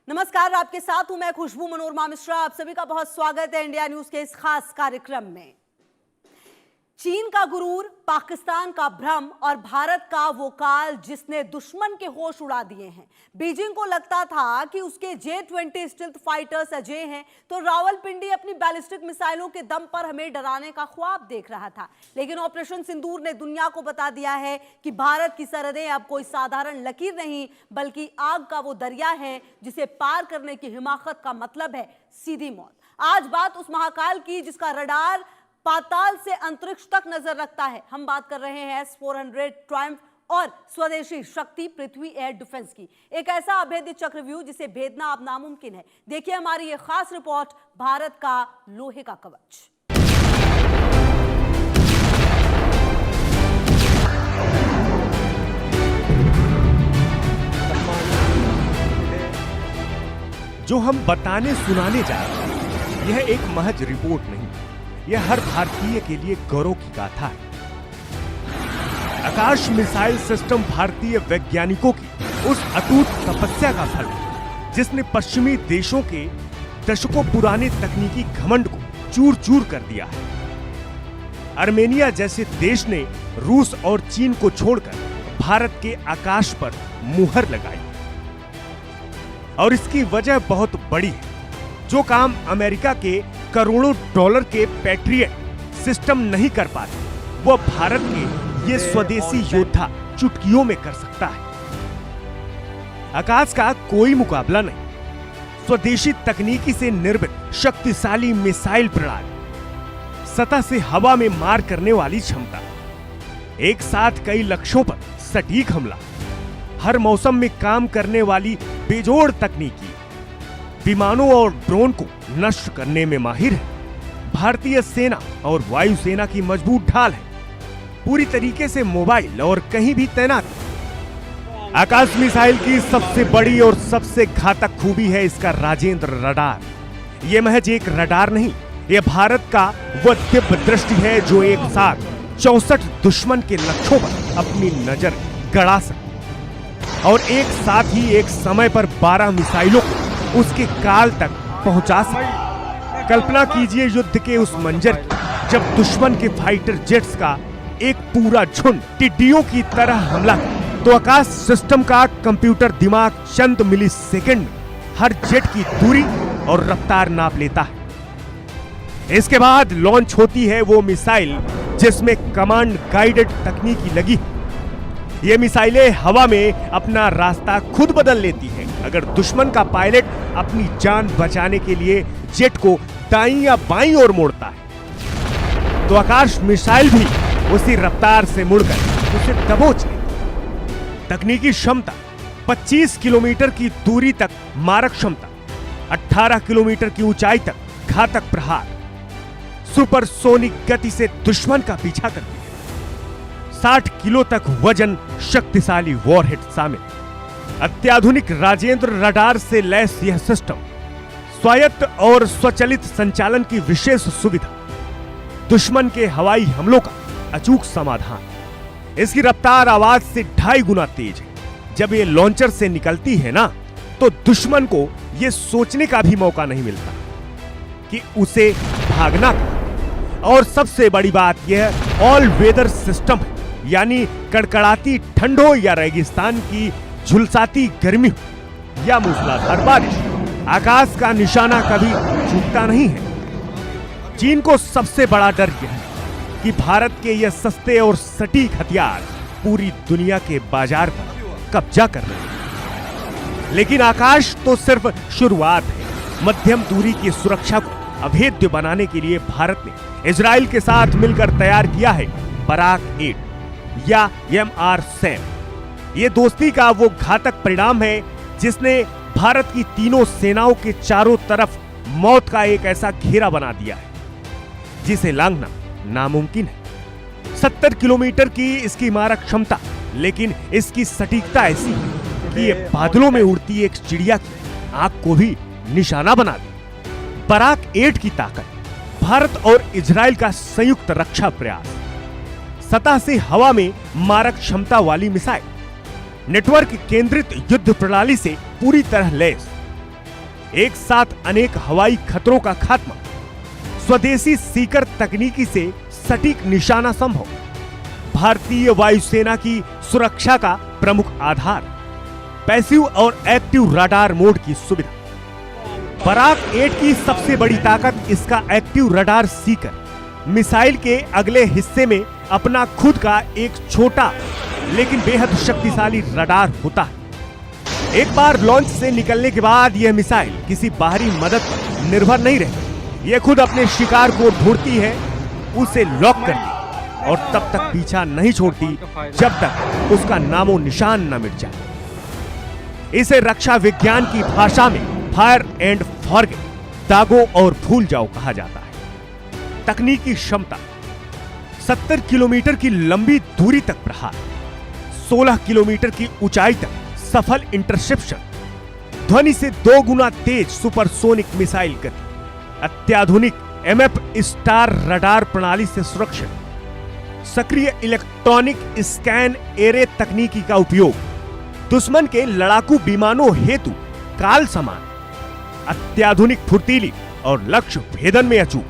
नमस्कार, आपके साथ हूं मैं खुशबू मनोरमा मिश्रा। आप सभी का बहुत स्वागत है इंडिया न्यूज के इस खास कार्यक्रम में। चीन का गुरूर, पाकिस्तान का भ्रम और भारत का वो काल जिसने दुश्मन के होश उड़ा दिए हैं। बीजिंग को लगता था कि उसके J-20 स्टिल्थ फाइटर्स अजय हैं, तो रावलपिंडी अपनी बैलिस्टिक मिसाइलों के दम पर हमें डराने का ख्वाब देख रहा था। लेकिन ऑपरेशन सिंदूर ने दुनिया को बता दिया है कि भारत की सरहदें अब कोई साधारण लकीर नहीं, बल्कि आग का वो दरिया है जिसे पार करने की हिमाकत का मतलब है सीधी मौत। आज बात उस महाकाल की जिसका रडार पाताल से अंतरिक्ष तक नजर रखता है। हम बात कर रहे हैं S-400 ट्रायम्फ और स्वदेशी शक्ति पृथ्वी एयर डिफेंस की। एक ऐसा अभेद्य चक्रव्यूह जिसे भेदना अब नामुमकिन है। देखिए हमारी ये खास रिपोर्ट, भारत का लोहे का कवच। जो हम बताने सुनाने जा रहे हैं, यह एक महज रिपोर्ट नहीं, यह हर भारतीय के लिए गौरव की गाथा है। आकाश मिसाइल सिस्टम भारतीय वैज्ञानिकों की उस अटूट तपस्या का फल है जिसने पश्चिमी देशों के दशकों पुराने तकनीकी घमंड को चूर चूर कर दिया है। आर्मेनिया जैसे देश ने रूस और चीन को छोड़कर भारत के आकाश पर मुहर लगाई और इसकी वजह बहुत बड़ी है। जो काम अमेरिका के करोड़ों डॉलर के पैट्रियट सिस्टम नहीं कर पाते, वह भारत के ये स्वदेशी योद्धा चुटकियों में कर सकता है। आकाश का कोई मुकाबला नहीं। स्वदेशी तकनीकी से निर्मित शक्तिशाली मिसाइल प्रणाली, सतह से हवा में मार करने वाली क्षमता, एक साथ कई लक्ष्यों पर सटीक हमला, हर मौसम में काम करने वाली बेजोड़ तकनीकी, विमानों और ड्रोन को नष्ट करने में माहिर है। भारतीय सेना और वायुसेना की मजबूत ढाल है, पूरी तरीके से मोबाइल और कहीं भी तैनात। आकाश मिसाइल की सबसे बड़ी और सबसे घातक खूबी है इसका राजेंद्र रडार। यह महज एक रडार नहीं, यह भारत का वह दिव्य दृष्टि है जो एक साथ 64 दुश्मन के लक्ष्यों पर अपनी नजर गड़ा सकती और एक साथ ही एक समय पर 12 मिसाइलों को उसके काल तक पहुंचा सके। कल्पना कीजिए युद्ध के उस मंजर की जब दुश्मन के फाइटर जेट्स का एक पूरा झुंड टिड्डियों की तरह हमला करे, तो आकाश सिस्टम का कंप्यूटर दिमाग चंद मिलीसेकंड में हर जेट की दूरी और रफ्तार नाप लेता है। इसके बाद लॉन्च होती है वो मिसाइल जिसमें कमांड गाइडेड तकनीकी लगी है। ये मिसाइलें हवा में अपना रास्ता खुद बदल लेती हैं। अगर दुश्मन का पायलट अपनी जान बचाने के लिए जेट को दाईं या बाईं ओर मोड़ता है, तो आकाश मिसाइल भी उसी रफ्तार से मुड़कर उसे दबोच लेती। तकनीकी क्षमता 25 किलोमीटर की दूरी तक मारक क्षमता, 18 किलोमीटर की ऊंचाई तक घातक प्रहार, सुपरसोनिक गति से दुश्मन का पीछा करती है। 60 किलो तक वजन, शक्तिशाली वॉरहेड शामिल। अत्याधुनिक राजेंद्र रडार से लैस यह सिस्टम स्वायत्त और स्वचालित संचालन की विशेष सुविधा, दुश्मन के हवाई हमलों का अचूक समाधान। इसकी रफ्तार आवाज से 2.5 गुना तेज है। जब ये लॉन्चर से निकलती है ना, तो दुश्मन को यह सोचने का भी मौका नहीं मिलता कि उसे भागना। और सबसे बड़ी बात यह ऑल वेदर सिस्टम है, यानी कड़कड़ाती ठंड हो या रेगिस्तान की झुलसाती गर्मी हो या मूसलाधार बारिश, आकाश का निशाना कभी चूकता नहीं है। चीन को सबसे बड़ा डर यह है कि भारत के यह सस्ते और सटीक हथियार पूरी दुनिया के बाजार पर कब्जा कर रहे हैं। लेकिन आकाश तो सिर्फ शुरुआत है। मध्यम दूरी की सुरक्षा को अभेद्य बनाने के लिए भारत ने इजराइल के साथ मिलकर तैयार किया है बराक 8 या MR-7। ये दोस्ती का वो घातक परिणाम है जिसने भारत की तीनों सेनाओं के चारों तरफ मौत का एक ऐसा घेरा बना दिया है जिसे लांघना नामुमकिन है। 70 किलोमीटर की इसकी मारक क्षमता, लेकिन इसकी सटीकता ऐसी है कि ये बादलों में उड़ती एक चिड़िया की आंख को भी निशाना बना दी। बराक 8 की ताकत, भारत और इजराइल का संयुक्त रक्षा प्रयास, सतह से हवा में मारक क्षमता वाली मिसाइल, नेटवर्क केंद्रित युद्ध प्रणाली से पूरी तरह लैस, एक साथ अनेक हवाई खतरों का खात्मा, स्वदेशी सीकर तकनीकी से सटीक निशाना संभव, भारतीय वायुसेना की सुरक्षा का प्रमुख आधार, पैसिव और एक्टिव रडार मोड की सुविधा। बराक 8 की सबसे बड़ी ताकत इसका एक्टिव रडार सीकर मिसाइल के अगले हिस्से में अपना खुद का एक छोटा लेकिन बेहद शक्तिशाली रडार होता है। एक बार लॉन्च से निकलने के बाद यह मिसाइल किसी बाहरी मदद पर निर्भर नहीं रहती। यह खुद अपने शिकार को ढूंढती है, उसे लॉक करती और तब तक पीछा नहीं छोड़ती जब तक उसका नामो निशान न मिट जाए। इसे रक्षा विज्ञान की भाषा में फायर एंड फॉरगेट, दागो और भूल जाओ कहा जाता है। तकनीकी क्षमता 70 किलोमीटर की लंबी दूरी तक प्रहार, 16 किलोमीटर की ऊंचाई तक सफल इंटरसेप्शन, ध्वनि से 2 गुना तेज सुपरसोनिक मिसाइल गति, अत्याधुनिक MF स्टार रडार प्रणाली से सुरक्षित, सक्रिय इलेक्ट्रॉनिक स्कैन एरे तकनीकी का उपयोग, दुश्मन के लड़ाकू विमानों हेतु काल समान, अत्याधुनिक फुर्तीली और लक्ष्य भेदन में अचूक,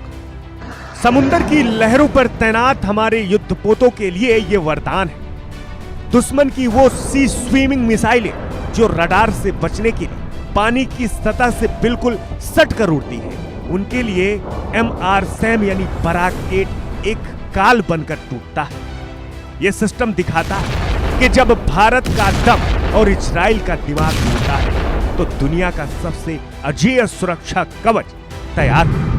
समुद्र की लहरों पर तैनात हमारे युद्धपोतों के लिए यह वरदान है। दुश्मन की वो सी स्विमिंग मिसाइलें जो रडार से बचने के लिए पानी की सतह से बिल्कुल सट कर उड़ती हैं, उनके लिए MR सैम यानी बराक 8 एक काल बनकर टूटता है। यह सिस्टम दिखाता है कि जब भारत का दम और इजराइल का दिमाग मिलता है तो दुनिया का सबसे अजेय सुरक्षा कवच तैयार है।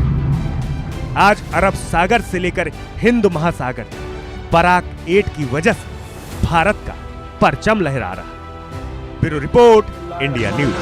आज अरब सागर से लेकर हिंद महासागर तक बराक 8 की वजह से भारत का परचम लहरा रहा है। Bureau report, India news.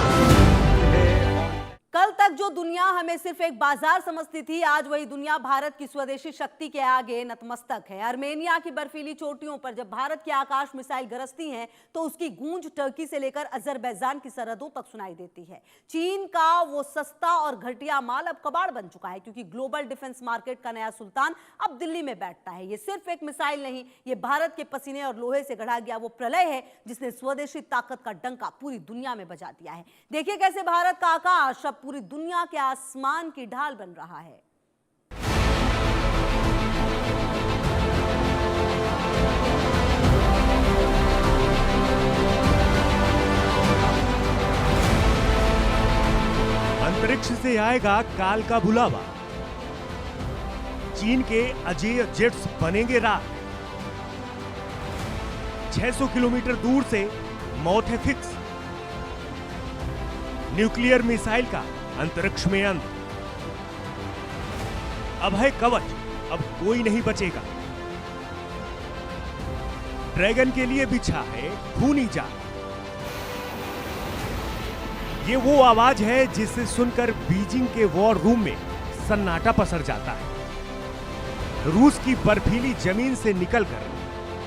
कल तक जो दुनिया हमें सिर्फ एक बाजार समझती थी, आज वही दुनिया भारत की स्वदेशी शक्ति के आगे नतमस्तक है। आर्मेनिया की बर्फीली चोटियों पर जब भारत की आकाश मिसाइल गरजती हैं, तो उसकी गूंज टर्की से लेकर अजरबैजान की सरहदों तक सुनाई देती है। चीन का वो सस्ता और घटिया माल अब कबाड़ बन चुका है, क्योंकि ग्लोबल डिफेंस मार्केट का नया सुल्तान अब दिल्ली में बैठता है। ये सिर्फ एक मिसाइल नहीं, ये भारत के पसीने और लोहे से गढ़ा गया वो प्रलय है जिसने स्वदेशी ताकत का डंका पूरी दुनिया में बजा दिया है। देखिए कैसे भारत का आकाश अब पूरी दुनिया के आसमान की ढाल बन रहा है। अंतरिक्ष से आएगा काल का बुलावा, चीन के अजेय जेट्स बनेंगे राख, 600 किलोमीटर दूर से मौत है फिक्स, न्यूक्लियर मिसाइल का अंतरिक्ष में अंत, अभय कवच, अब कोई नहीं बचेगा, ड्रैगन के लिए बिछा है खूनी जाल। ये वो आवाज है जिसे सुनकर बीजिंग के वॉर रूम में सन्नाटा पसर जाता है। रूस की बर्फीली जमीन से निकलकर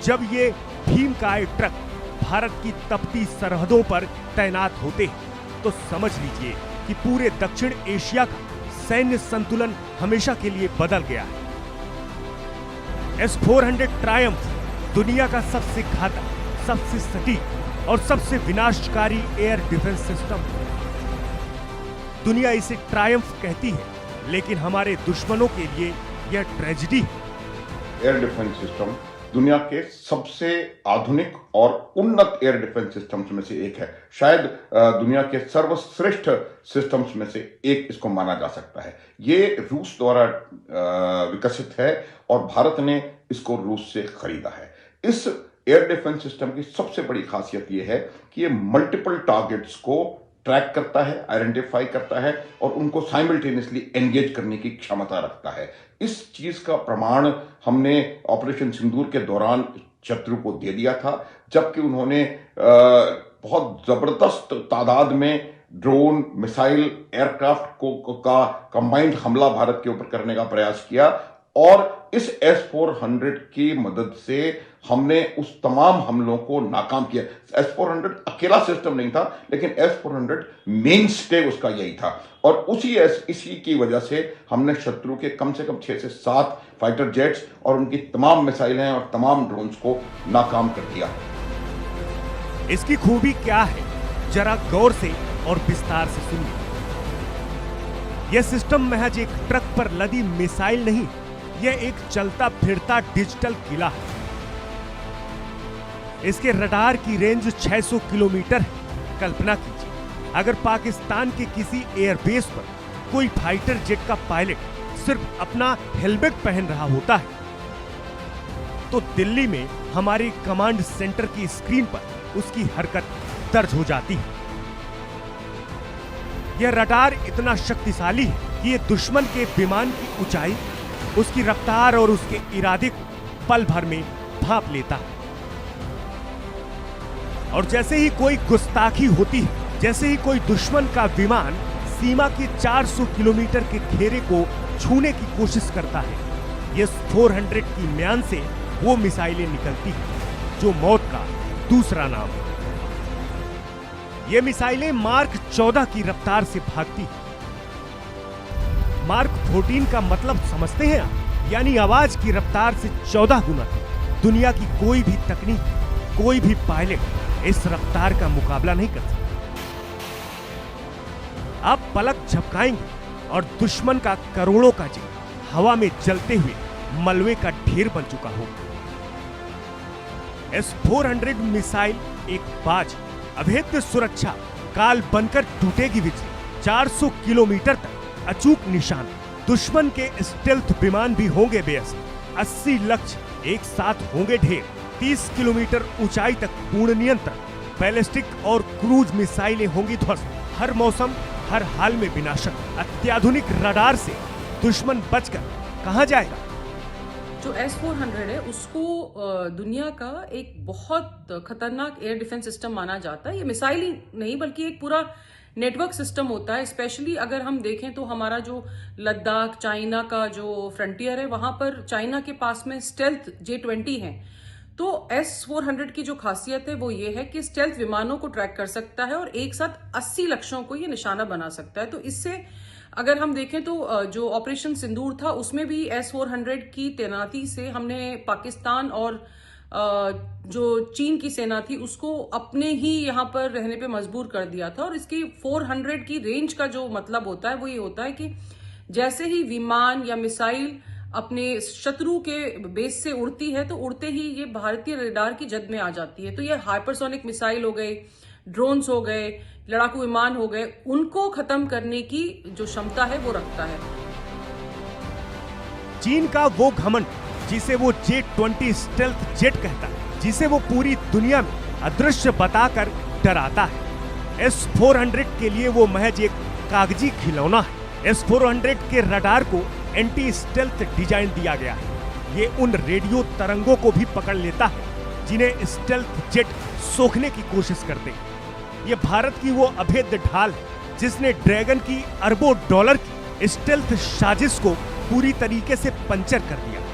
जब ये भीमकाय ट्रक भारत की तपती सरहदों पर तैनात होते हैं, तो समझ लीजिए कि पूरे दक्षिण एशिया का सैन्य संतुलन हमेशा के लिए बदल गया है। S-400 ट्रायम्फ दुनिया का सबसे घातक, सबसे सटीक और सबसे विनाशकारी एयर डिफेंस सिस्टम है। दुनिया इसे ट्रायम्फ कहती है, लेकिन हमारे दुश्मनों के लिए यह ट्रेजेडी है। एयर डिफेंस सिस्टम दुनिया के सबसे आधुनिक और उन्नत एयर डिफेंस सिस्टम्स में से एक है। शायद दुनिया के सर्वश्रेष्ठ सिस्टम्स में से एक इसको माना जा सकता है। ये रूस द्वारा विकसित है और भारत ने इसको रूस से खरीदा है। इस एयर डिफेंस सिस्टम की सबसे बड़ी खासियत ये है कि ये मल्टीपल टारगेट्स को ट्रैक करता है, आइडेंटिफाई करता है और उनको साइमल्टेनियसली एंगेज करने की क्षमता रखता है। इस चीज का प्रमाण हमने ऑपरेशन सिंदूर के दौरान शत्रु को दे दिया था, जबकि उन्होंने बहुत जबरदस्त तादाद में ड्रोन, मिसाइल, एयरक्राफ्ट का कंबाइंड हमला भारत के ऊपर करने का प्रयास किया और इस S-400 की मदद से हमने उस तमाम हमलों को नाकाम किया। S-400 अकेला सिस्टम नहीं था, लेकिन S-400 मेन स्टे उसका यही था और इसी की वजह से हमने शत्रु के कम से कम 6 से 7 फाइटर जेट्स और उनकी तमाम मिसाइलें और तमाम ड्रोन्स को नाकाम कर दिया। इसकी खूबी क्या है, जरा गौर से और विस्तार से सुनिए। यह सिस्टम महज एक ट्रक पर लदी मिसाइल नहीं, यह एक चलता फिरता डिजिटल किला है। इसके रडार की रेंज 600 किलोमीटर है। कल्पना कीजिए, अगर पाकिस्तान के किसी एयरबेस पर कोई फाइटर जेट का पायलट सिर्फ अपना हेलमेट पहन रहा होता है, तो दिल्ली में हमारे कमांड सेंटर की स्क्रीन पर उसकी हरकत दर्ज हो जाती है। यह रडार इतना शक्तिशाली है कि यह दुश्मन के विमान की ऊंचाई, उसकी रफ्तार और उसके इरादे को पल भर में भांप लेता है। और जैसे ही कोई गुस्ताखी होती है, जैसे ही कोई दुश्मन का विमान सीमा के 400 किलोमीटर के घेरे को छूने की कोशिश करता है, ये S-400 की म्यान से वो मिसाइलें निकलती हैं जो मौत का दूसरा नाम है। ये मिसाइलें मार्क 14 की रफ्तार से भागती हैं। मार्क 14 का मतलब समझते हैं आप? यानी आवाज की रफ्तार से 14 गुना। दुनिया की कोई भी तकनीक, कोई भी पायलट इस रफ्तार का मुकाबला नहीं कर सकता। आप पलक झपकाएंगे और दुश्मन का करोड़ों का जेट हवा में जलते हुए मलबे का ढेर बन चुका होगा। S-400 मिसाइल एक बाज, अभेद्य सुरक्षा काल बनकर टूटेगी बिजली। 400 किलोमीटर तक अचूक निशान, दुश्मन के स्टेल्थ विमान भी होंगे बेअसर। 80 लक्ष्य एक साथ होंगे ढेर। 30 किलोमीटर ऊंचाई तक पूर्ण नियंत्रण, बैलिस्टिक और क्रूज मिसाइलें होंगी ध्वस्त। हर मौसम, हर हाल में विनाशक। अत्याधुनिक रडार से दुश्मन बचकर कहां जाएगा? जो S-400 है उसको दुनिया का एक बहुत खतरनाक एयर डिफेंस सिस्टम माना जाता है। ये मिसाइल ही नहीं बल्कि एक पूरा नेटवर्क सिस्टम होता है। स्पेशली अगर हम देखें तो हमारा जो लद्दाख, चाइना का जो फ्रंटियर है, वहां पर चाइना के पास में स्टेल्थ J-20 है। तो S-400 की जो खासियत है वो ये है कि स्टेल्थ विमानों को ट्रैक कर सकता है और एक साथ 80 लक्ष्यों को ये निशाना बना सकता है। तो इससे अगर हम देखें तो जो ऑपरेशन सिंदूर था उसमें भी S-400 की तैनाती से हमने पाकिस्तान और जो चीन की सेना थी उसको अपने ही यहाँ पर रहने पे मजबूर कर दिया था। और इसकी 400 की रेंज का जो मतलब होता है वो ये होता है कि जैसे ही विमान या मिसाइल अपने शत्रु के बेस से उड़ती है तो उड़ते ही ये भारतीय रडार की जद में आ जाती है। तो ये हाइपरसोनिक मिसाइल हो गए, ड्रोन्स हो गए, लड़ाकू विमान हो गए, उनको खत्म करने की जो क्षमता है वो रखता है। चीन का वो घमंड जिसे वो J-20 स्टेल्थ जेट कहता है, जिसे वो पूरी दुनिया में अदृश्य बताकर डराता है, S-400 के लिए वो महज एक कागजी खिलौना है। S-400 के रडार को एंटी स्टेल्थ डिजाइन दिया गया है। ये उन रेडियो तरंगों को भी पकड़ लेता है जिन्हें स्टेल्थ जेट सोखने की कोशिश करते हैं। ये भारत की वो अभेद्य ढाल है जिसने ड्रैगन की अरबों डॉलर की स्टेल्थ साजिश को पूरी तरीके से पंचर कर दिया।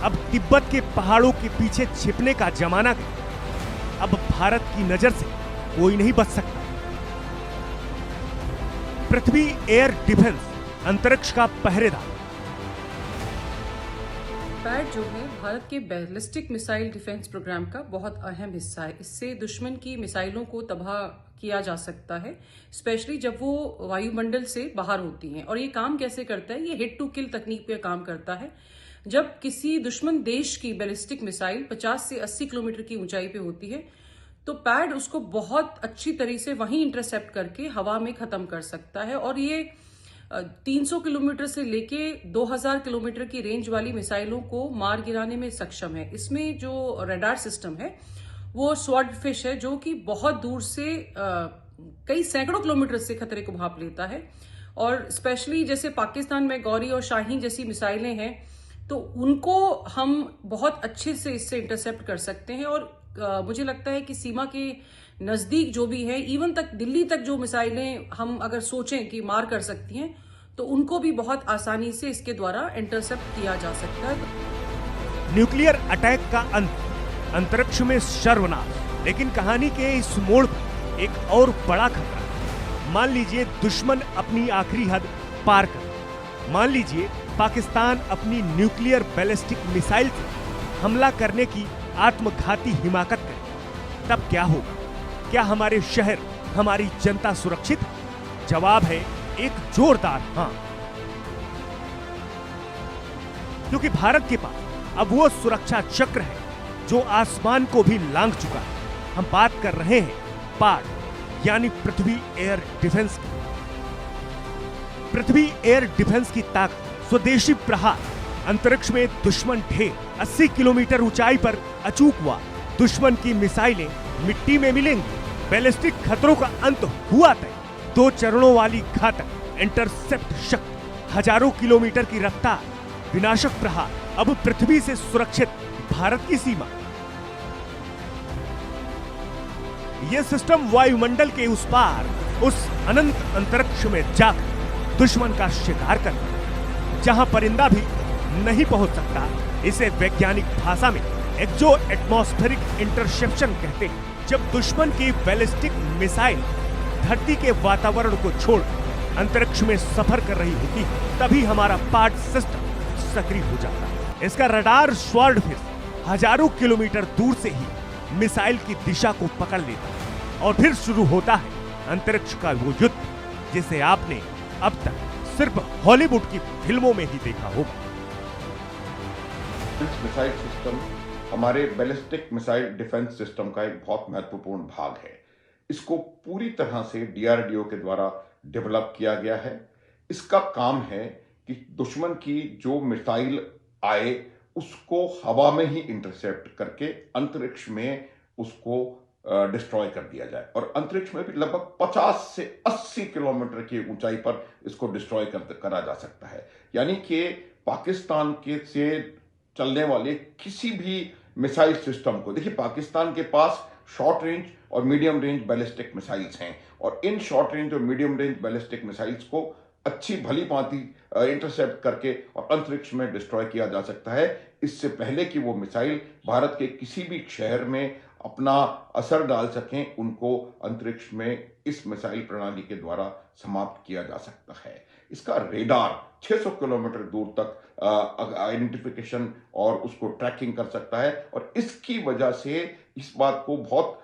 अब तिब्बत के पहाड़ों के पीछे छिपने का जमाना गया। अब भारत की नजर से कोई नहीं बच सकता। पृथ्वी एयर डिफेंस, अंतरिक्ष का पहरेदार। पैड जो है भारत के बैलिस्टिक मिसाइल डिफेंस प्रोग्राम का बहुत अहम हिस्सा है। इससे दुश्मन की मिसाइलों को तबाह किया जा सकता है, स्पेशली जब वो वायुमंडल से बाहर होती हैं। और ये काम कैसे करता है? ये हिट टू किल तकनीक पे काम करता है। जब किसी दुश्मन देश की बैलिस्टिक मिसाइल 50 से 80 किलोमीटर की ऊंचाई पे होती है तो पैड उसको बहुत अच्छी तरीके से वहीं इंटरसेप्ट करके हवा में खत्म कर सकता है। और ये 300 किलोमीटर से लेके 2000 किलोमीटर की रेंज वाली मिसाइलों को मार गिराने में सक्षम है। इसमें जो रडार सिस्टम है वो स्वॉर्ड फिश है जो कि बहुत दूर से कई सैकड़ों किलोमीटर से खतरे को भांप लेता है। और स्पेशली जैसे पाकिस्तान में गौरी और शाहीन जैसी मिसाइलें हैं तो उनको हम बहुत अच्छे से इससे इंटरसेप्ट कर सकते हैं। और मुझे लगता है कि सीमा के नजदीक जो भी है, इवन तक दिल्ली तक जो मिसाइलें हम अगर सोचें कि मार कर सकती हैं तो उनको भी बहुत आसानी से इसके द्वारा इंटरसेप्ट किया जा सकता है। न्यूक्लियर अटैक का अंत, अंतरिक्ष में सर्वनाश। लेकिन कहानी के इस मोड़ पर एक और बड़ा खतरा। मान लीजिए दुश्मन अपनी आखिरी हद पार कर, मान लीजिए पाकिस्तान अपनी न्यूक्लियर बैलिस्टिक मिसाइल से हमला करने की आत्मघाती हिमाकत करे, तब क्या होगा? क्या हमारे शहर, हमारी जनता सुरक्षित है? जवाब है एक जोरदार हां। क्योंकि भारत के पास अब वो सुरक्षा चक्र है जो आसमान को भी लांघ चुका है। हम बात कर रहे हैं पाड यानी पृथ्वी एयर डिफेंस की। पृथ्वी एयर डिफेंस की ताकत स्वदेशी प्रहार, अंतरिक्ष में दुश्मन ढेर, 80 किलोमीटर ऊंचाई पर अचूक वार, दुश्मन की मिसाइलें मिट्टी में मिलेंगी, बैलिस्टिक खतरों का अंत हुआ तय, 2 चरणों वाली घातक इंटरसेप्ट शक्ति, हजारों किलोमीटर की रफ्तार, विनाशक प्रहार, अब पृथ्वी से सुरक्षित भारत की सीमा। यह सिस्टम वायुमंडल के उस पार, उस अनंत अंतरिक्ष में जाकर दुश्मन का शिकार करता है, जहां परिंदा भी नहीं पहुंच सकता। इसे वैज्ञानिक भाषा में एक्सो एटमॉस्फेरिक इंटरसेप्शन कहते हैं। जब दुश्मन की बैलिस्टिक मिसाइल धरती के वातावरण को छोड़ अंतरिक्ष में सफर कर रही होती है, तभी हमारा पाड सिस्टम सक्रिय हो जाता है। इसका रडार स्वॉर्डफिश हजारों किलोमीटर दूर से ही मिसाइल की दिशा को पकड़ लेता है और फिर शुरू होता है अंतरिक्ष का वो युद्ध जिसे आपने अब तक सिर्फ हॉलीवुड की फिल्मों में ही देखा होगा। इस मिसाइल सिस्टम हमारे बैलिस्टिक मिसाइल डिफेंस सिस्टम का एक बहुत महत्वपूर्ण भाग है। इसको पूरी तरह से डीआरडीओ के द्वारा डेवलप किया गया है। इसका काम है कि दुश्मन की जो मिसाइल आए उसको हवा में ही इंटरसेप्ट करके अंतरिक्ष में उसको डिस्ट्रॉय कर दिया जाए, और अंतरिक्ष में भी लगभग 50 से 80 किलोमीटर की ऊंचाई पर इसको डिस्ट्रॉय करा जा सकता है। यानी कि पाकिस्तान के से चलने वाले किसी भी मिसाइल सिस्टम को, देखिए पाकिस्तान के पास शॉर्ट रेंज और मीडियम रेंज बैलिस्टिक मिसाइल्स हैं, और इन शॉर्ट रेंज और मीडियम रेंज बैलिस्टिक मिसाइल्स को अच्छी भली भांति इंटरसेप्ट करके और अंतरिक्ष में डिस्ट्रॉय किया जा सकता है, इससे पहले कि वो मिसाइल भारत के किसी भी शहर में अपना असर डाल सकें। उनको अंतरिक्ष में इस मिसाइल प्रणाली के द्वारा समाप्त किया जा सकता है। इसका रेडार 600 किलोमीटर दूर तक आइडेंटिफिकेशन और उसको ट्रैकिंग कर सकता है, और इसकी वजह से इस बात को बहुत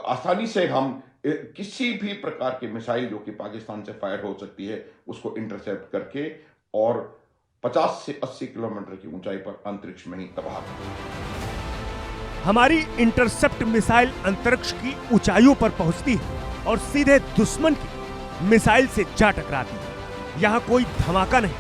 आसानी से हम किसी भी प्रकार के मिसाइल जो कि पाकिस्तान से फायर हो सकती है उसको इंटरसेप्ट करके और 50 से 80 किलोमीटर की ऊंचाई पर अंतरिक्ष में ही तबाह कर। हमारी इंटरसेप्ट मिसाइल अंतरिक्ष की ऊंचाइयों पर पहुंचती है और सीधे दुश्मन की मिसाइल से जा टकराती है। यहाँ कोई धमाका नहीं,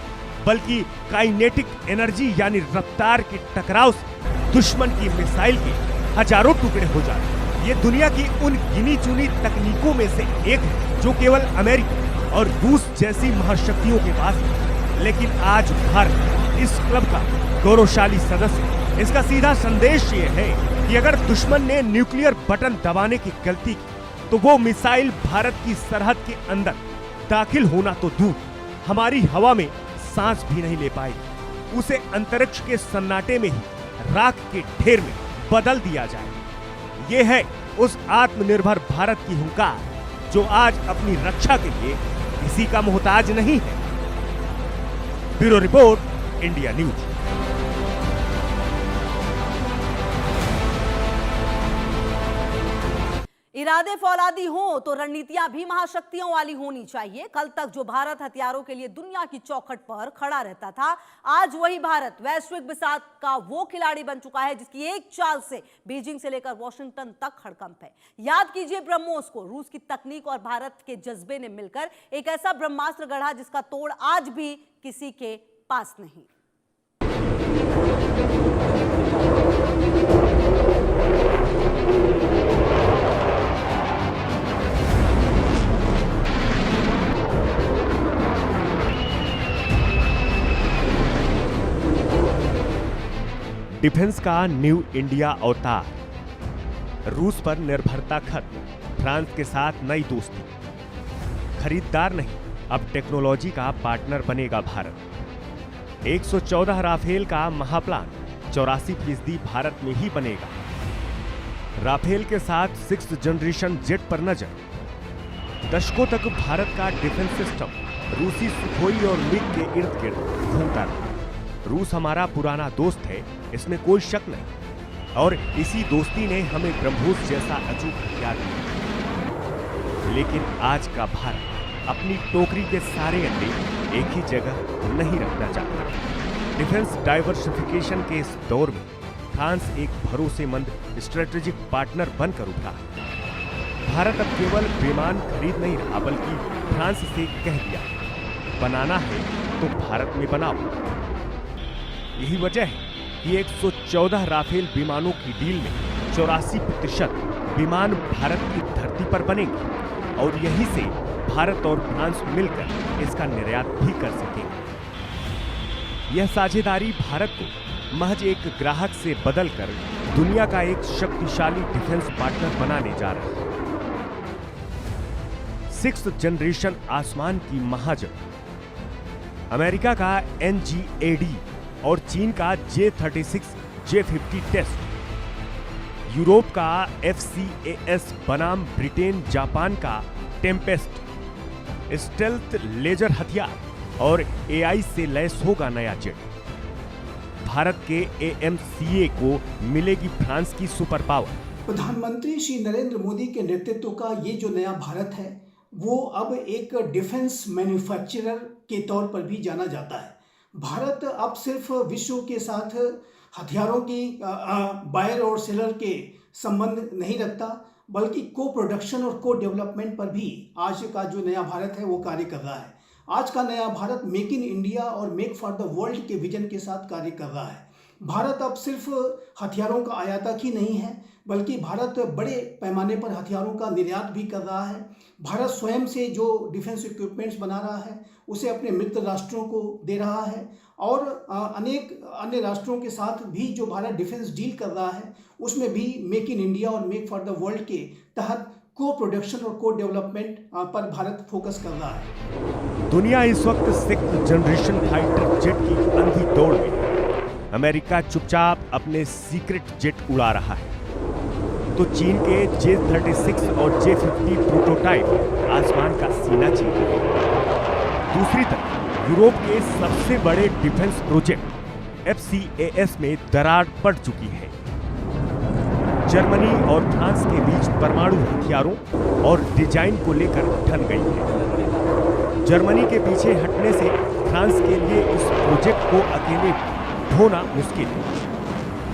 बल्कि काइनेटिक एनर्जी यानी रफ्तार के टकराव से दुश्मन की मिसाइल के हजारों टुकड़े हो जाते हैं। ये दुनिया की उन गिनी चुनी तकनीकों में से एक है जो केवल अमेरिका और रूस जैसी महाशक्तियों के पास है। लेकिन आज भारत इस क्लब का गौरवशाली सदस्य है। इसका सीधा संदेश ये है कि अगर दुश्मन ने न्यूक्लियर बटन दबाने की गलती की तो वो मिसाइल भारत की सरहद के अंदर दाखिल होना तो दूर, हमारी हवा में सांस भी नहीं ले पाएगी। उसे अंतरिक्ष के सन्नाटे में ही राख के ढेर में बदल दिया जाए। ये है उस आत्मनिर्भर भारत की हुंकार जो आज अपनी रक्षा के लिए किसी का मोहताज नहीं है। Bureau report, India news. इरादे फौलादी हो तो रणनीतियां भी महाशक्तियों वाली होनी चाहिए। कल तक जो भारत हथियारों के लिए दुनिया की चौखट पर खड़ा रहता था, आज वही भारत वैश्विक बिसात का वो खिलाड़ी बन चुका है जिसकी एक चाल से बीजिंग से लेकर वॉशिंगटन तक हड़कंप है। याद कीजिए ब्रह्मोस को, रूस की तकनीक और भारत के जज्बे ने मिलकर एक ऐसा ब्रह्मास्त्र गढ़ा जिसका तोड़ आज भी किसी के पास नहीं। डिफेंस का न्यू इंडिया अवतार, रूस पर निर्भरता खत्म, फ्रांस के साथ नई दोस्ती, खरीदार नहीं अब टेक्नोलॉजी का पार्टनर बनेगा भारत। 114 राफेल का महाप्लान 84% भारत में ही बनेगा। राफेल के साथ 6th जनरेशन जेट पर नजर। दशकों तक भारत का डिफेंस सिस्टम रूसी सुखोई और मिग के इर्द गिर्द घूमता रहा। रूस हमारा पुराना दोस्त है, इसमें कोई शक नहीं, और इसी दोस्ती ने हमें ब्रह्मोस जैसा अचूक हथियार दिया। लेकिन आज का भारत अपनी टोकरी के सारे अंडे एक ही जगह नहीं रखना चाहता। डिफेंस डाइवर्सिफिकेशन के इस दौर में फ्रांस एक भरोसेमंद स्ट्रेटेजिक पार्टनर बनकर उभरा है। भारत अब केवल विमान खरीद नहीं रहा, बल्कि फ्रांस से कह दिया बनाना है तो भारत में बनाओ। यही वजह है कि 114 राफेल विमानों की डील में 84% विमान भारत की धरती पर बनेंगे और यहीं से भारत और फ्रांस मिलकर इसका निर्यात भी कर सकेंगे। यह साझेदारी भारत को महज एक ग्राहक से बदलकर दुनिया का एक शक्तिशाली डिफेंस पार्टनर बनाने जा रहा है। 6th जनरेशन आसमान की महाजन अमेरिका का NGAD और चीन का J-36, J-50 टेस्ट, यूरोप का FCAS बनाम ब्रिटेन जापान का टेम्पेस्ट, स्टेल्थ लेजर हथियार और AI से लैस होगा नया जेट। भारत के AMCA को मिलेगी फ्रांस की सुपर पावर। प्रधानमंत्री श्री नरेंद्र मोदी के नेतृत्व का ये जो नया भारत है वो अब एक डिफेंस मैन्युफैक्चरर के तौर पर भी जाना जाता है। भारत अब सिर्फ विश्व के साथ हथियारों की बायर और सेलर के संबंध नहीं रखता, बल्कि को प्रोडक्शन और को डेवलपमेंट पर भी आज का जो नया भारत है वो कार्य कर रहा है। आज का नया भारत मेक इन इंडिया और मेक फॉर द वर्ल्ड के विजन के साथ कार्य कर रहा है। भारत अब सिर्फ हथियारों का आयातक ही नहीं है, बल्कि भारत बड़े पैमाने पर हथियारों का निर्यात भी कर रहा है। भारत स्वयं से जो डिफेंस इक्विपमेंट्स बना रहा है उसे अपने मित्र राष्ट्रों को दे रहा है और अनेक अन्य राष्ट्रों के साथ भी जो भारत डिफेंस डील कर रहा है उसमें भी मेक इन इंडिया और मेक फॉर द वर्ल्ड के तहत को प्रोडक्शन और को डेवलपमेंट पर भारत फोकस कर रहा है। दुनिया इस वक्त 6th जनरेशन फाइटर जेट की अंधी दौड़ में। अमेरिका चुपचाप अपने सीक्रेट जेट उड़ा रहा है तो चीन के J-36 और J-50 प्रोटोटाइप आसमान का सीना चीर रहे हैं। दूसरी तरफ यूरोप के सबसे बड़े डिफेंस प्रोजेक्ट FCAS में दरार पड़ चुकी है। जर्मनी और फ्रांस के बीच परमाणु हथियारों और डिजाइन को लेकर ठन गई है। जर्मनी के पीछे हटने से फ्रांस के लिए इस प्रोजेक्ट को अकेले ढोना मुश्किल है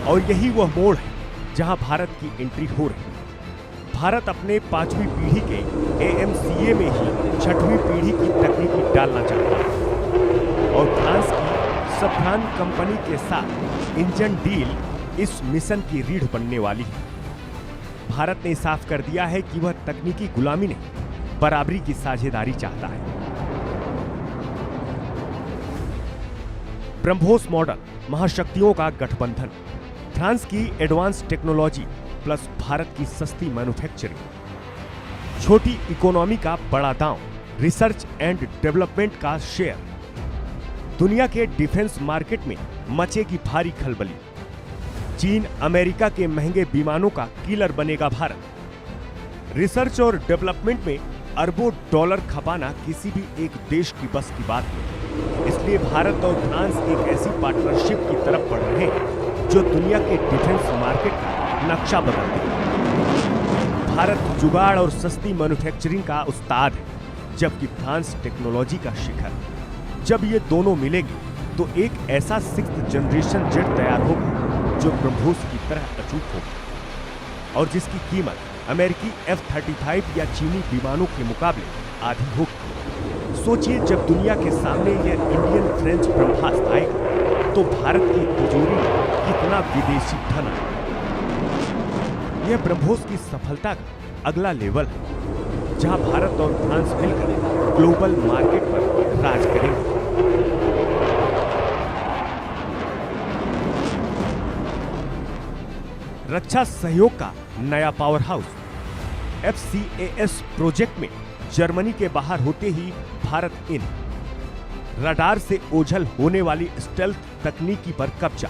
और यही वह मोड़ है जहां भारत की एंट्री हो रही है। भारत अपने 5वीं पीढ़ी के AMCA में ही 6वीं पीढ़ी की तकनीकी डालना चाहता है और फ्रांस की सफ्रान कंपनी के साथ इंजन डील इस मिशन की रीढ़ बनने वाली है। भारत ने साफ कर दिया है कि वह तकनीकी गुलामी नहीं, बराबरी की साझेदारी चाहता है। ब्रह्मोस मॉडल महाशक्तियों का गठबंधन, फ्रांस की एडवांस टेक्नोलॉजी प्लस भारत की सस्ती मैन्युफैक्चरिंग, छोटी इकोनॉमी का बड़ा दांव, रिसर्च एंड डेवलपमेंट का शेयर। दुनिया के डिफेंस मार्केट में मचेगी भारी खलबली। चीन अमेरिका के महंगे विमानों का किलर बनेगा भारत। रिसर्च और डेवलपमेंट में अरबों डॉलर खपाना किसी भी एक देश की बस की बात नहीं। इसलिए भारत और फ्रांस एक ऐसी पार्टनरशिप की तरफ बढ़ रहे हैं जो दुनिया के डिफेंस मार्केट का नक्शा बदल देगा। भारत जुगाड़ और सस्ती मैन्युफैक्चरिंग का उस्ताद है, जबकि फ्रांस टेक्नोलॉजी का शिखर। जब ये दोनों मिलेंगे तो एक ऐसा 6th जनरेशन जेट तैयार होगा जो ब्रह्मोस की तरह अचूक होगा और जिसकी कीमत अमेरिकी F-35 या चीनी विमानों के मुकाबले आधी होगी। सोचिए, जब दुनिया के सामने यह इंडियन फ्रेंच ब्रह्मास्त्र आएगा तो भारत की तिजोरी में कितना विदेशी धन है। यह ब्रह्मोस की सफलता का अगला लेवल है, जहां भारत और फ्रांस मिलकर ग्लोबल मार्केट पर राज करेंगे। रक्षा सहयोग का नया पावर हाउस। FCAS प्रोजेक्ट में जर्मनी के बाहर होते ही भारत इन। रडार से ओझल होने वाली स्टेल्थ तकनीकी पर कब्जा।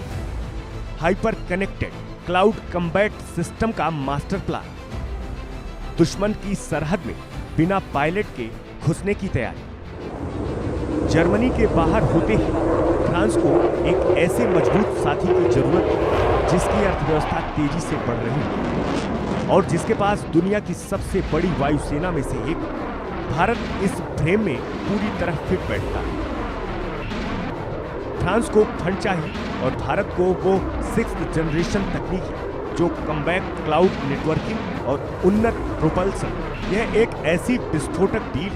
Hyper connected cloud combat system का मास्टर प्लान। दुश्मन की सरहद में बिना पायलट के घुसने की तैयारी। जर्मनी के बाहर होते ही फ्रांस को एक ऐसे मजबूत साथी की जरूरत है जिसकी अर्थव्यवस्था तेजी से बढ़ रही है और जिसके पास दुनिया की सबसे बड़ी वायुसेना में से एक भारत इस फ्रेम में पूरी तरह फिट बैठता है। फ्रांस को फंड चाहिए और भारत को वो 6th जनरेशन तकनीकी जो कम्बैक्ट क्लाउड नेटवर्किंग और उन्नत प्रोपल्सन, यह एक ऐसी विस्फोटक डील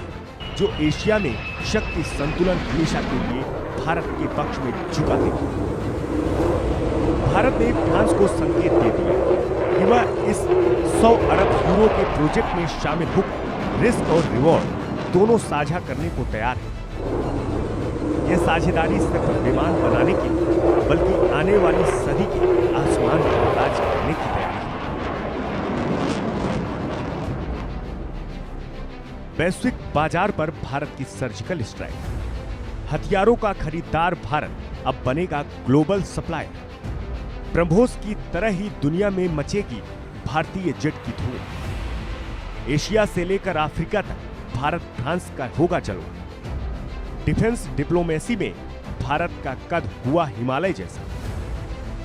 जो एशिया में शक्ति संतुलन हमेशा के लिए भारत के पक्ष में झुका देगी। भारत ने फ्रांस को संकेत दे दिया कि वह इस 100 अरब यूरो के प्रोजेक्ट में शामिल होकर रिस्क और रिवॉर्ड दोनों साझा करने को तैयार है। यह साझेदारी सिर्फ विमान बनाने के लिए बल्कि आने वाली सदी के आसमान का राज करने की तैयारी है। वैश्विक बाजार पर भारत की सर्जिकल स्ट्राइक, हथियारों का खरीदार भारत अब बनेगा ग्लोबल सप्लायर। ब्रह्मोस की तरह ही दुनिया में मचेगी भारतीय जेट की धूम। एशिया से लेकर अफ्रीका तक भारत फ्रांस का होगा जलवा। डिफेंस डिप्लोमेसी में भारत का कद हुआ हिमालय जैसा।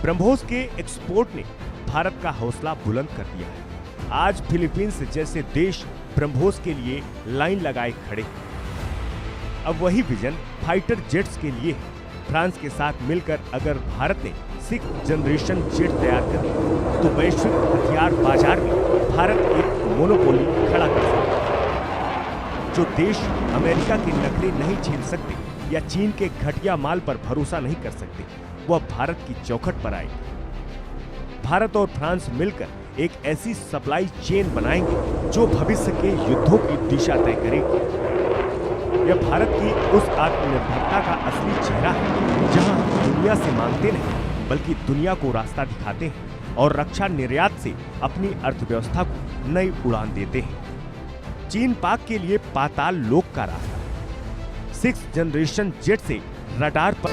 ब्रह्मोस के एक्सपोर्ट ने भारत का हौसला बुलंद कर दिया है। आज फिलीपींस जैसे देश ब्रह्मोस के लिए लाइन लगाए खड़े हैं। अब वही विजन फाइटर जेट्स के लिए है। फ्रांस के साथ मिलकर अगर भारत ने 6th जनरेशन जेट तैयार कर ली तो वैश्विक हथियार बाजार में भारत एक मोनोपोली खड़ा कर सकता है। जो देश अमेरिका के नखरे नहीं झेल सकते या चीन के घटिया माल पर भरोसा नहीं कर सकते, वह भारत की चौखट पर आएगी। भारत और फ्रांस मिलकर एक ऐसी सप्लाई चेन बनाएंगे जो भविष्य के युद्धों की दिशा तय करेगी। यह भारत की उस आत्मनिर्भरता का असली चेहरा है जहां हम दुनिया से मांगते नहीं बल्कि दुनिया को रास्ता दिखाते हैं और रक्षा निर्यात से अपनी अर्थव्यवस्था को नई उड़ान देते हैं। चीन पाक के लिए पाताल लोक का रास्ता, 6th जनरेशन जेट से रडार पर